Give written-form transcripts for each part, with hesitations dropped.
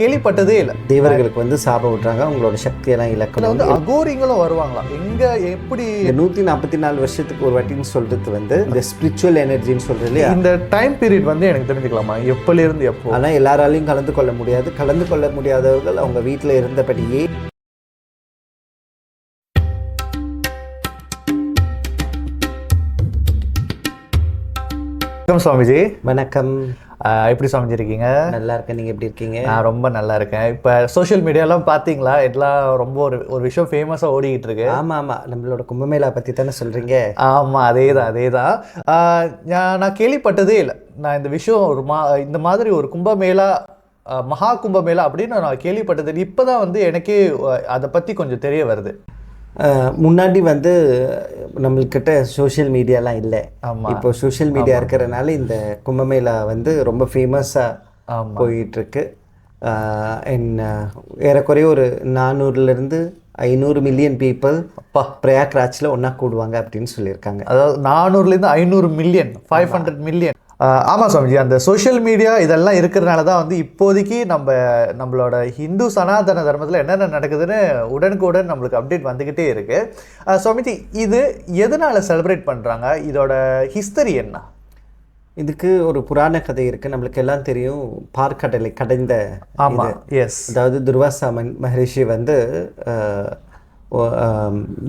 கேள்விப்பட்டதே இல்லை. தேவர்களுக்கு வந்து சாபம் விட்றாங்க, அவங்களோட சக்தியெல்லாம் இழக்கணும். வந்து அகோரிங்களும் வருவாங்களா? எங்க எப்படி 144 வருஷத்துக்கு ஒரு வாட்டின்னு சொல்றது வந்து இந்த ஸ்பிரிச்சுவல் எனர்ஜின்னு சொல்றது இல்லையா? இந்த டைம் பீரியட் வந்து எனக்கு தெரிஞ்சுக்கலாமா, எப்பல இருந்து எப்போ? ஆனால் எல்லாராலையும் கலந்து கொள்ள முடியாது. கலந்து கொள்ள முடியாதவர்கள் அவங்க வீட்டில் இருந்தபடியே வணக்கம் சுவாமிஜி. வணக்கம். எப்படி சுவாமிஜி இருக்கீங்க? நல்லா இருக்கேன், நீங்கள் எப்படி இருக்கீங்க? நான் ரொம்ப நல்லா இருக்கேன். இப்போ சோஷியல் மீடியாலாம் பார்த்தீங்களா, எல்லாம் ரொம்ப ஒரு விஷயம் ஃபேமஸாக ஓடிக்கிட்டு இருக்கு. ஆமாம் ஆமாம், நம்மளோட கும்பமேளா பற்றி தானே சொல்கிறீங்க? ஆமாம், அதே தான். நான் கேள்விப்பட்டதே இல்லை. நான் இந்த விஷயம் இந்த மாதிரி ஒரு கும்பமேளா, மகா கும்பமேளா அப்படின்னு நான் கேள்விப்பட்டது இப்போ தான் வந்து எனக்கே அதை பற்றி கொஞ்சம் தெரிய வருது. முன்னாடி வந்து நம்மள்கிட்ட சோஷியல் மீடியாலாம் இல்லை. இப்போ சோஷியல் மீடியா இருக்கிறனால இந்த கும்பமேளா வந்து ரொம்ப ஃபேமஸாக போயிட்டுருக்கு. ஏறக்குறைய ஒரு 400 500 மில்லியன் பீப்புள் பிரயாக்ராஜில் ஒன்றா கூடுவாங்க அப்படின்னு சொல்லியிருக்காங்க. அதாவது 400 500 மில்லியன், 500 மில்லியன். ஆமாம் சுவாமிஜி, அந்த சோஷியல் மீடியா இதெல்லாம் இருக்கிறதுனால தான் வந்து இப்போதைக்கு நம்மளோட ஹிந்து சனாதன தர்மத்தில் என்னென்ன நடக்குதுன்னு உடனுக்குடன் நம்மளுக்கு அப்டேட் வந்துக்கிட்டே இருக்குது. சுவாமிஜி, இது எதனால் செலிப்ரேட் பண்ணுறாங்க? இதோட ஹிஸ்டரி என்ன? இதுக்கு ஒரு புராண கதை இருக்குது. நம்மளுக்கு எல்லாம் தெரியும், பார்க்கடலை கடைந்த. ஆமாம், எஸ். அதாவது துர்வாசா மகரிஷி வந்து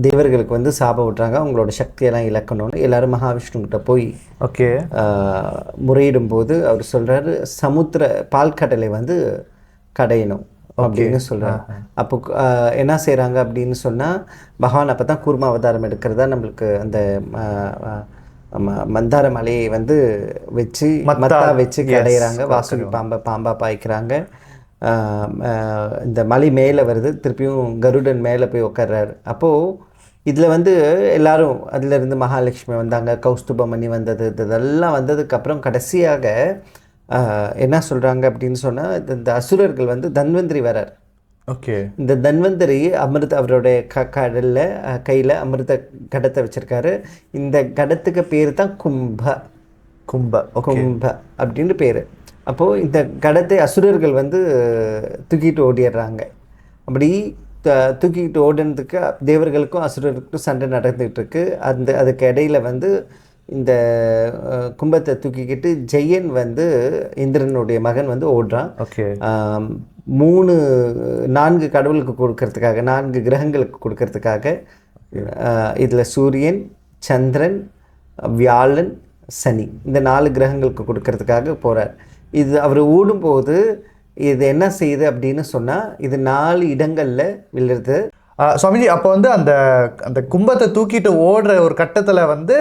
தேவர்களுக்கு வந்து சாபம் விட்றாங்க, அவங்களோட சக்தியெல்லாம் இழக்கணும்னு. எல்லாரும் மகாவிஷ்ணுக்கிட்ட போய் முறையிடும் போது அவர் சொல்கிறாரு, சமுத்திர பால்கடலை வந்து கடையணும் அப்படின்னு சொல்கிறார். அப்போ என்ன செய்கிறாங்க அப்படின்னு சொன்னால், பகவான் அப்போ தான் கூர்ம அவதாரம் எடுக்கிறதா நம்மளுக்கு அந்த மந்தார மலையை வந்து வச்சு மத்தா வச்சு கடையிறாங்க. வாசுகி பாம்பா பாய்க்கிறாங்க. இந்த மலை மேலே வருது, திருப்பியும் கருடன் மேலே போய் உட்கார்றாரு. அப்போது இதில் வந்து எல்லோரும் அதிலிருந்து மகாலட்சுமி வந்தாங்க, கௌஸ்துபமணி வந்தது, இதெல்லாம் வந்ததுக்கப்புறம் கடைசியாக என்ன சொல்கிறாங்க அப்படின்னு சொன்னால், இந்த அசுரர்கள் வந்து தன்வந்திரி வரார். இந்த தன்வந்திரி அவருடைய கடலில் கையில் அமிர்த கடத்தை வச்சுருக்காரு. இந்த கடத்துக்கு பேர் தான் கும்ப அப்படின்னு பேர். அப்போது இந்த கடத்தை அசுரர்கள் வந்து தூக்கிட்டு ஓடிடுறாங்க. அப்படி தூக்கிட்டு ஓடுனதுக்கு தேவர்களுக்கும் அசுரர்களுக்கும் சண்டை நடந்துகிட்டு இருக்கு. அதுக்கு இடையில வந்து இந்த கும்பத்தை தூக்கிக்கிட்டு ஜெயன் வந்து இந்திரனுடைய மகன் வந்து ஓடுறான். 4 கடவுளுக்கு கொடுக்கறதுக்காக, 4 கிரகங்களுக்கு கொடுக்கறதுக்காக. இதில் சூரியன், சந்திரன், வியாழன், சனி, இந்த 4 கிரகங்களுக்கு கொடுக்கறதுக்காக போகிறார். இது அவர் ஓடும்போது இது என்ன செய்யுது அப்படின்னு சொன்னால், இது 4 இடங்களில் விழுறது. சுவாமிஜி, அப்போ வந்து அந்த கும்பத்தை தூக்கிட்டு ஓடுற ஒரு கட்டத்தில் வந்து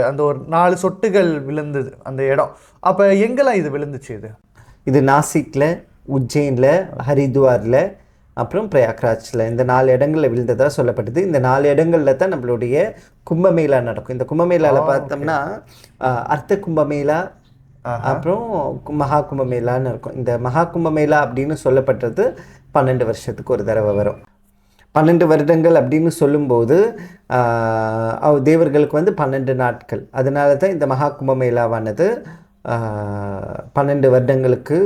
அந்த ஒரு 4 சொட்டுகள் விழுந்தது அந்த இடம். அப்போ எங்கெல்லாம் இது விழுந்துச்சு? இது நாசிக்கில், உஜ்ஜைனில், ஹரித்வாரில், அப்புறம் பிரயாக்ராஜில், இந்த 4 இடங்களில் விழுந்ததாக சொல்லப்பட்டது. இந்த 4 இடங்களில் தான் நம்மளுடைய கும்பமேளா நடக்கும். இந்த கும்பமேளாவில் பார்த்தோம்னா அர்த்த கும்பமேளா, அப்புறம் மகா கும்பமேளான்னு இருக்கும். இந்த மகா கும்பமேளா அப்படின்னு சொல்லப்பட்டது 12 வருஷத்துக்கு ஒரு தடவை வரும். 12 வருடங்கள் அப்படின்னு சொல்லும்போது தேவர்களுக்கு வந்து 12 நாட்கள். அதனால தான் இந்த மகா கும்பமேளாவானது 12 வருடங்களுக்கு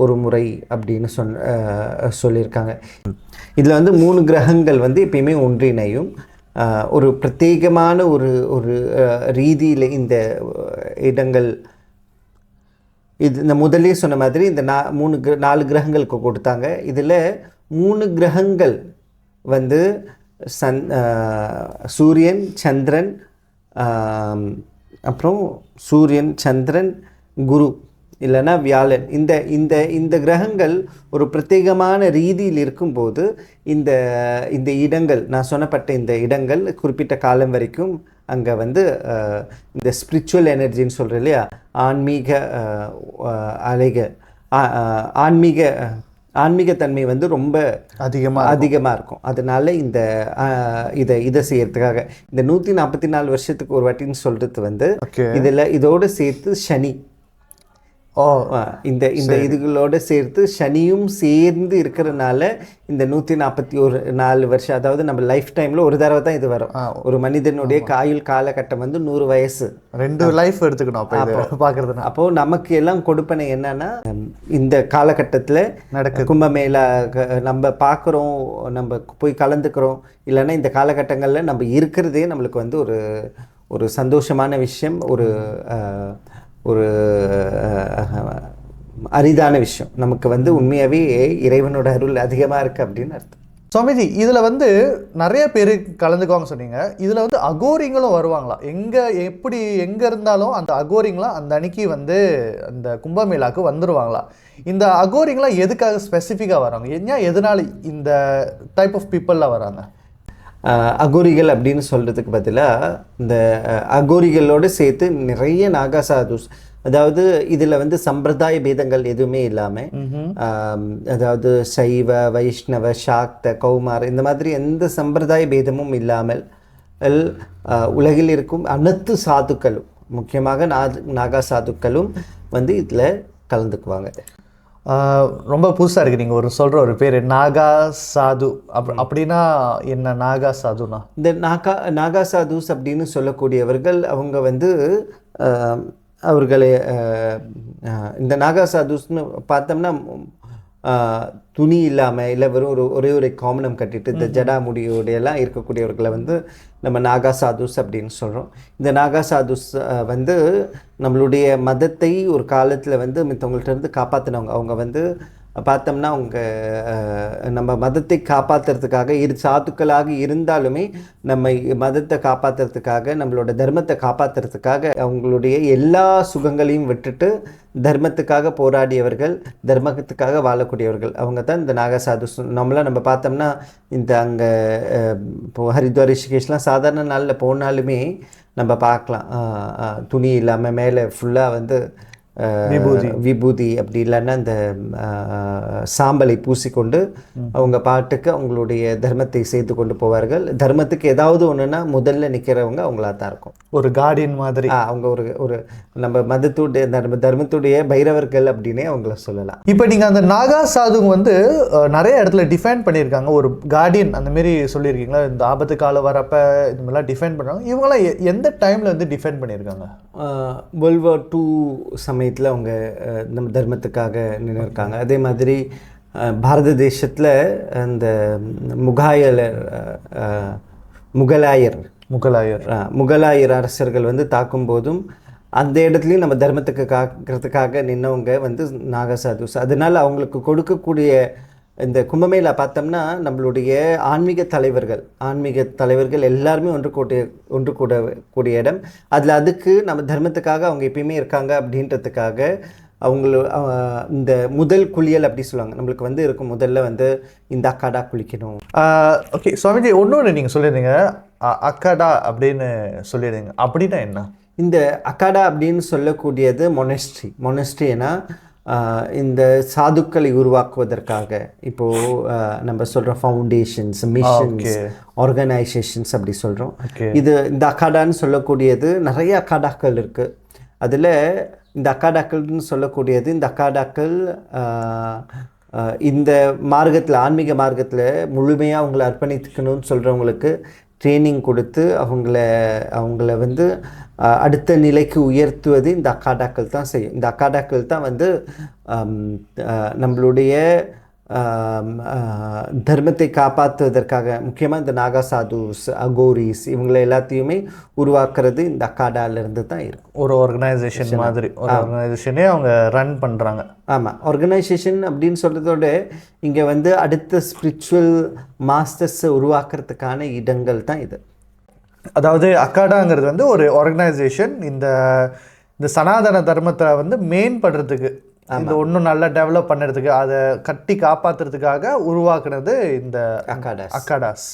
ஒரு முறை அப்படின்னு சொல்லியிருக்காங்க. இதில் வந்து 3 கிரகங்கள் வந்து எப்பயுமே ஒன்றிணையும். ஒரு பிரத்யேகமான ஒரு ரீதியில் இந்த இடங்கள், இது இந்த முதலே சொன்ன மாதிரி இந்த 4 கிரகங்களுக்கு கொடுத்தாங்க. இதில் 3 கிரகங்கள் வந்து சூரியன், சந்திரன், அப்புறம் சூரியன், சந்திரன், குரு இல்லைன்னா வியாழன். இந்த கிரகங்கள் ஒரு பிரத்யேகமான ரீதியில் இருக்கும்போது இந்த இடங்கள், நான் சொன்னப்பட்ட இந்த இடங்கள் குறிப்பிட்ட காலம் வரைக்கும் அங்கே வந்து இந்த ஸ்பிரிச்சுவல் எனர்ஜின்னு சொல்கிறேன் இல்லையா, ஆன்மீக அலைகள், ஆன்மீகத்தன்மை வந்து ரொம்ப அதிகமாக இருக்கும். அதனால இதை செய்யறதுக்காக இந்த 144 வருஷத்துக்கு ஒரு வாட்டின்னு சொல்கிறது வந்து இதோடு சேர்த்து சனி, ஓ இந்த இதுகளோட சேர்த்து சனியும் சேர்ந்து இருக்கிறனால இந்த 144 வருஷம், அதாவது நம்ம லைஃப் டைமில் ஒரு தடவை தான் இது வரும். ஒரு மனிதனுடைய ஆயுள் காலகட்டம் வந்து 100 வயசு. 2 லைஃப் எடுத்துக்கணும் அப்போ பார்க்குறதுனா. அப்போது நமக்கு எல்லாம் கொடுப்பனை என்னன்னா, இந்த காலகட்டத்தில் நடக்கு கும்பமேளா நம்ம பார்க்குறோம், நம்ம போய் கலந்துக்கிறோம். இல்லைன்னா இந்த காலகட்டங்களில் நம்ம இருக்கிறதே நம்மளுக்கு வந்து ஒரு சந்தோஷமான விஷயம், ஒரு அரிதான விஷயம். நமக்கு வந்து உண்மையாகவே இறைவனோட அருள் அதிகமாக இருக்குது அப்படின்னு அர்த்தம். சுவாமிஜி, இதில் வந்து நிறைய பேர் கலந்துக்குவாங்க சொன்னீங்க. இதில் வந்து அகோரிங்களும் வருவாங்களா? எங்கே இருந்தாலும் அந்த அகோரிங்களாம் அந்த அன்னைக்கு வந்து அந்த கும்பமேளாவுக்கு வந்துடுவாங்களா? இந்த அகோரிங்களாம் எதுக்காக ஸ்பெசிஃபிக்காக வராங்க? எதனால இந்த டைப் ஆஃப் பீப்புளெலாம் வராங்க? அகோரிகள் அப்படின்னு சொல்கிறதுக்கு பதிலாக இந்த அகோரிகளோடு சேர்த்து நிறைய நாகாசாதுஸ், அதாவது இதில் வந்து சம்பிரதாய பேதங்கள் எதுவுமே இல்லாமல், அதாவது சைவ, வைஷ்ணவ, சாக்த, கௌமார் இந்த மாதிரி எந்த சம்பிரதாய பேதமும் இல்லாமல் உலகில் இருக்கும் அனைத்து சாதுக்களும், முக்கியமாக நாகா சாதுக்களும் வந்து இதில் கலந்துக்குவாங்க. ரொம்ப புதுசாக இருக்குது. நீங்கள் சொல்கிற ஒரு பேர் நாகா சாது அப்படின்னா என்ன? நாகா சாதுனா இந்த நாகா சாதுஸ் அப்படின்னு சொல்லக்கூடியவர்கள் அவங்க வந்து அவர்களை இந்த நாகா சாதுஸ்னு பார்த்தோம்னா துணி இல்லாமல் இல்லை வெறும் ஒரே ஒரு காமனம் கட்டிட்டு இந்த ஜடா முடியோடையெல்லாம் இருக்கக்கூடியவர்களை வந்து நம்ம நாகா சாதுஸ் அப்படின்னு சொல்கிறோம். இந்த நாகா சாதுஸ் வந்து நம்மளுடைய மதத்தை ஒரு காலத்தில் வந்து மற்றவங்கள்ட்ட இருந்து காப்பாற்றினவங்க. அவங்க வந்து பார்த்தோம்னா அவங்க நம்ம மதத்தை காப்பாற்றுறதுக்காக சாதுக்களாக இருந்தாலுமே நம்ம மதத்தை காப்பாற்றுறதுக்காக, நம்மளோட தர்மத்தை காப்பாற்றுறதுக்காக அவங்களுடைய எல்லா சுகங்களையும் விட்டுட்டு தர்மத்துக்காக போராடியவர்கள், தர்மத்துக்காக வாழக்கூடியவர்கள் அவங்க தான் இந்த நாகா சாதுஸ். நம்ம பார்த்தோம்னா இந்த அங்கே இப்போது ஹரித்வார், ரிஷிகேஷ்லாம் சாதாரண நாளில் போனாலுமே நம்ம பார்க்கலாம், துணி இல்லாமல் மேலே ஃபுல்லாக வந்து விபூதி அப்படி இல்லைன்னா இந்த சாம்பலை பூசிக்கொண்டு அவங்க பாட்டுக்கு அவங்களுடைய தர்மத்தை செய்து கொண்டு போவார்கள். தர்மத்துக்கு ஏதாவது ஒன்றுனா முதல்ல நிற்கிறவங்க அவங்களா தான் இருக்கும். ஒரு கார்டியன் மாதிரி அவங்க ஒரு நம்ம மதத்துடைய தர்மத்துடைய பைரவர்கள் அப்படின்னே அவங்கள சொல்லலாம். இப்போ நீங்கள் அந்த நாகா சாதுங்க வந்து நிறைய இடத்துல டிஃபைன் பண்ணியிருக்காங்க. ஒரு கார்டியன் அந்த மாரி சொல்லியிருக்கீங்களா? இந்த ஆபத்து காலம் வரப்போ இந்த மாதிரிலாம் டிஃபைன் பண்ணுறாங்க. இவங்களாம் எந்த டைமில் வந்து டிஃபைன் பண்ணியிருக்காங்க? வேர்ல்ட் வார் 2 சமயத்தில் அவங்க நம்ம தர்மத்துக்காக நின்றுருக்காங்க. அதே மாதிரி பாரத தேசத்தில் அந்த முகலாயர் அரசர்கள் வந்து தாக்கும் போதும் அந்த இடத்துலையும் நம்ம தர்மத்துக்கு காக்கிறதுக்காக நின்னவங்க வந்து நாகா சாதுஸ். அதனால் அவங்களுக்கு கொடுக்கக்கூடிய இந்த கும்பமேளா பார்த்தோம்னா நம்மளுடைய ஆன்மீக தலைவர்கள் எல்லாருமே ஒன்று கூடக்கூடிய இடம். அதுக்கு நம்ம தர்மத்துக்காக அவங்க எப்பயுமே இருக்காங்க அப்படின்றதுக்காக இந்த முதல் குளியல் அப்படி சொல்லுவாங்க. நம்மளுக்கு வந்து இருக்கும் முதல்ல வந்து இந்த அக்காடா குளிக்கணும். ஓகே சுவாமிஜி, ஒன்று நீங்கள் சொல்லியிருந்தீங்க அக்காடா அப்படின்னு சொல்லியிருந்தீங்க. அப்படின்னா என்ன? இந்த அக்காடா அப்படின்னு சொல்லக்கூடியது மொனஸ்ட்ரினா இந்த சாதுக்களை உருவாக்குவதற்காக இப்போது நம்ம சொல்கிறோம் ஃபவுண்டேஷன்ஸ், மிஷன்ஸ், ஆர்கனைசேஷன்ஸ் அப்படி சொல்கிறோம். இந்த அக்காடான்னு சொல்லக்கூடியது நிறைய அக்காடாக்கள் இருக்குது. அதில் இந்த அக்காடாக்கள்னு சொல்லக்கூடியது இந்த அக்காடாக்கள் இந்த மார்க்கத்தில், ஆன்மீக மார்க்கத்தில் முழுமையாக அவங்கள அர்ப்பணித்துக்கணும்னு சொல்கிறவங்களுக்கு ட்ரைனிங் கொடுத்து அவங்கள வந்து அடுத்த நிலைக்கு உயர்த்துவது இந்த அக்காடாக்கள் தான் செய்யும். இந்த அக்காடாக்கள் தான் வந்து நம்மளுடைய தர்மத்தை காப்பாற்றுவதற்காக முக்கியமாக இந்த நாகா சாதுஸ், அகோரிஸ் இவங்களை எல்லாத்தையுமே உருவாக்குறது இந்த அக்காடாலேருந்து தான் இருக்கும். ஒரு ஆர்கனைசேஷன் மாதிரி ஒரு ஆர்கனைசேஷனே அவங்க ரன் பண்ணுறாங்க. ஆமாம், ஆர்கனைசேஷன் அப்படின்னு சொல்கிறதோட இங்கே வந்து அடுத்த ஸ்பிரிச்சுவல் மாஸ்டர்ஸை உருவாக்குறதுக்கான இடங்கள் தான் இது. அதாவது அக்காடாங்கிறது வந்து ஒரு ஆர்கனைசேஷன் இந்த சனாதன தர்மத்தை வந்து மேம்படுறதுக்கு, இந்த ஒன்றும் நல்லா டெவலப் பண்ணுறதுக்கு, அதை கட்டி காப்பாற்றுறதுக்காக உருவாக்குனது இந்த அக்காடாஸ்.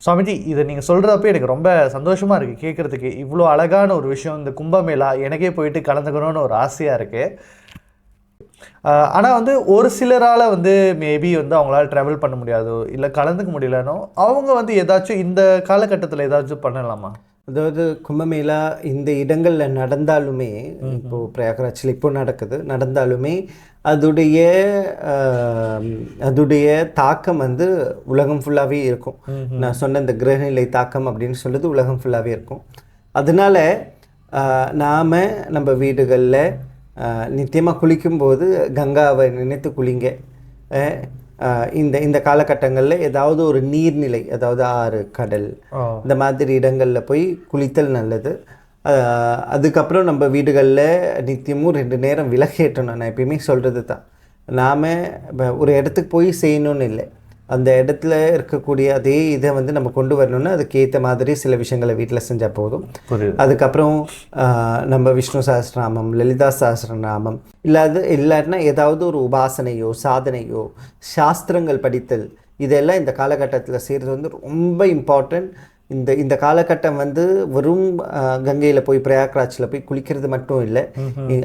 சுவாமிஜி, இதை நீங்கள் சொல்கிறப்ப எனக்கு ரொம்ப சந்தோஷமாக இருக்குது கேட்குறதுக்கு. இவ்வளோ அழகான ஒரு விஷயம், இந்த கும்பமேளா எனக்கே போயிட்டு கலந்துக்கணும்னு ஒரு ஆசையாக இருக்குது. ஆனால் வந்து ஒரு சிலரால் வந்து மேபி வந்து அவங்களால ட்ராவல் பண்ண முடியாதோ இல்லை கலந்துக்க முடியலனோ அவங்க வந்து ஏதாச்சும் இந்த காலகட்டத்தில் ஏதாச்சும் பண்ணலாமா? அதாவது கும்பமேளா இந்த இடங்களில் நடந்தாலுமே, இப்போது பிரயாகராஜில் இப்போ நடந்தாலுமே அதுடைய அதுடைய தாக்கம் வந்து உலகம் ஃபுல்லாகவே இருக்கும். நான் சொன்ன இந்த கிரகநிலை தாக்கம் அப்படின்னு சொல்கிறது உலகம் ஃபுல்லாகவே இருக்கும். அதனால் நாம் நம்ம வீடுகளில் நித்தியமாக குளிக்கும்போது கங்காவை நினைத்து குளிங்க. இந்த காலகட்டங்களில் ஏதாவது ஒரு நீர்நிலை, அதாவது ஆறு, கடல், இந்த மாதிரி இடங்களில் போய் குளித்தல் நல்லது. அதுக்கப்புறம் நம்ம வீடுகளில் நித்தியமும் 2 நேரம் விளக்கேற்றணும். நான் எப்பயுமே சொல்கிறது தான், நாம் ஒரு இடத்துக்கு போய் செய்யணும்னு இல்லை, அந்த இடத்துல இருக்கக்கூடிய அதே இதை வந்து நம்ம கொண்டு வரணும்னா அதுக்கேற்ற மாதிரி சில விஷயங்களை வீட்டில் செஞ்சால் போதும். அதுக்கப்புறம் நம்ம விஷ்ணு சஹஸ்ரநாமம், லலிதா சஹஸ்ரநாமம் இல்லாட்டினா ஏதாவது ஒரு உபாசனையோ சாதனையோ சாஸ்திரங்கள் படித்தல், இதெல்லாம் இந்த காலகட்டத்தில் செய்கிறது வந்து ரொம்ப இம்பார்ட்டண்ட். இந்த காலகட்டம் வந்து வெறும் கங்கையில் போய் பிரயாக்ராஜில் போய் குளிக்கிறது மட்டும் இல்லை.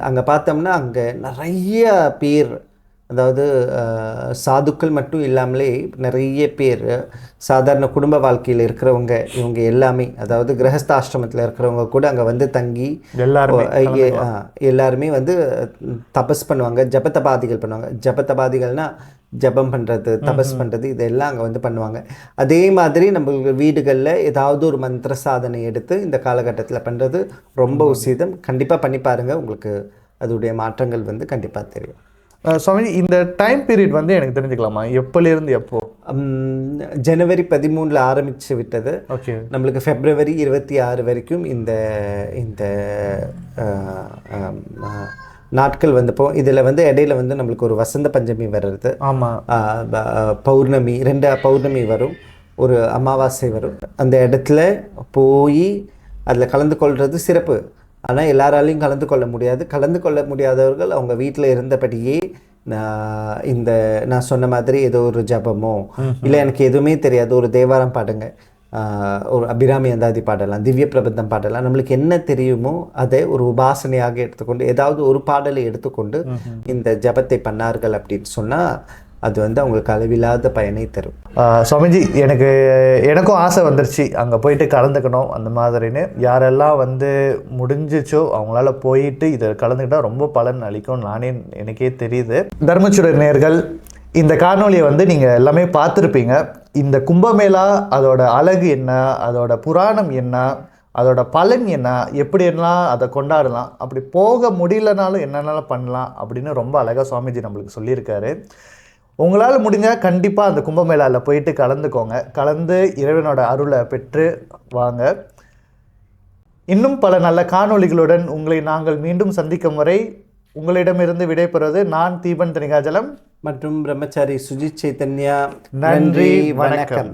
அங்கே பார்த்தோம்னா அங்கே நிறைய பேர், அதாவது சாதுக்கள் மட்டும் இல்லாமலே நிறைய பேர் சாதாரண குடும்ப வாழ்க்கையில் இருக்கிறவங்க, இவங்க எல்லாமே, அதாவது கிரகஸ்தாசிரமத்தில் இருக்கிறவங்க கூட அங்கே வந்து தங்கி எல்லாருமே வந்து தபஸ் பண்ணுவாங்க, ஜபத்தபாதிகள் பண்ணுவாங்க. ஜபத்தபாதிகள்னால் ஜபம் பண்ணுறது, தபஸ் பண்ணுறது, இதெல்லாம் அங்கே வந்து பண்ணுவாங்க. அதே மாதிரி நம்ம வீடுகளில் ஏதாவது ஒரு மந்திர சாதனை எடுத்து இந்த காலகட்டத்தில் பண்ணுறது ரொம்ப உசிதம். கண்டிப்பாக பண்ணி பாருங்கள், உங்களுக்கு அதோடைய மாற்றங்கள் வந்து கண்டிப்பாக தெரியும். சுவாமி, இந்த டைம் பீரியட் வந்து எனக்கு தெரிஞ்சுக்கலாமா? எப்போலேருந்து எப்போ? ஜனவரி 13 ஆரம்பித்து விட்டது. ஓகே. நம்மளுக்கு February 26 வரைக்கும் இந்த இந்த நாட்கள் வந்துப்போ இதில் வந்து இடையில வந்து நம்மளுக்கு ஒரு வசந்த பஞ்சமி வர்றது. ஆமாம். பௌர்ணமி, 2 பௌர்ணமி வரும், ஒரு அமாவாசை வரும். அந்த இடத்துல போய் அதில் கலந்து கொள்வது சிறப்பு. ஆனால் எல்லாராலையும் கலந்து கொள்ள முடியாது. கலந்து கொள்ள முடியாதவர்கள் அவங்க வீட்டில் இருந்தபடியே நான் சொன்ன மாதிரி ஏதோ ஒரு ஜபமோ இல்லை எனக்கு எதுவுமே தெரியாது ஒரு தேவாரம் பாடுங்க, ஒரு அபிராமி அந்தாதி பாடலாம், திவ்ய பிரபந்தம் பாடலாம். நம்மளுக்கு என்ன தெரியுமோ அதை ஒரு உபாசனையாக எடுத்துக்கொண்டு ஏதாவது ஒரு பாடலை எடுத்துக்கொண்டு இந்த ஜபத்தை பண்ணார்கள் அப்படின்னு சொன்னால் அது வந்து அவங்களுக்கு அளவில்லாத பயனை தரும். சுவாமிஜி, எனக்கும் ஆசை வந்துருச்சு அங்கே போயிட்டு கலந்துக்கணும் அந்த மாதிரின்னு. யாரெல்லாம் வந்து முடிஞ்சிச்சோ அவங்களால போயிட்டு இதை கலந்துக்கிட்டால் ரொம்ப பலன் அளிக்கும் எனக்கே தெரியுது. தர்மச்சுடர் நேயர்கள், இந்த காணொலியை வந்து நீங்கள் எல்லாமே பார்த்துருப்பீங்க. இந்த கும்பமேளா அதோட அழகு என்ன, அதோட புராணம் என்ன, அதோட பலன் என்ன, எப்படியெல்லாம் அதை கொண்டாடலாம், அப்படி போக முடியலனாலும் என்னென்னலாம் பண்ணலாம் அப்படின்னு ரொம்ப அழகாக சுவாமிஜி நம்மளுக்கு சொல்லியிருக்காரு. உங்களால் முடிஞ்சால் கண்டிப்பாக அந்த கும்பமேளாவில் போயிட்டு கலந்துக்கோங்க. கலந்து இறைவனோட அருளை பெற்று வாங்க. இன்னும் பல நல்ல காணொளிகளுடன் உங்களை நாங்கள் மீண்டும் சந்திக்கும் வரை உங்களிடமிருந்து விடைபெறுவது நான் தீபன் தனிகாஜலம் மற்றும் பிரம்மச்சாரி சுஜித் சைத்தன்யா. நன்றி, வணக்கம்.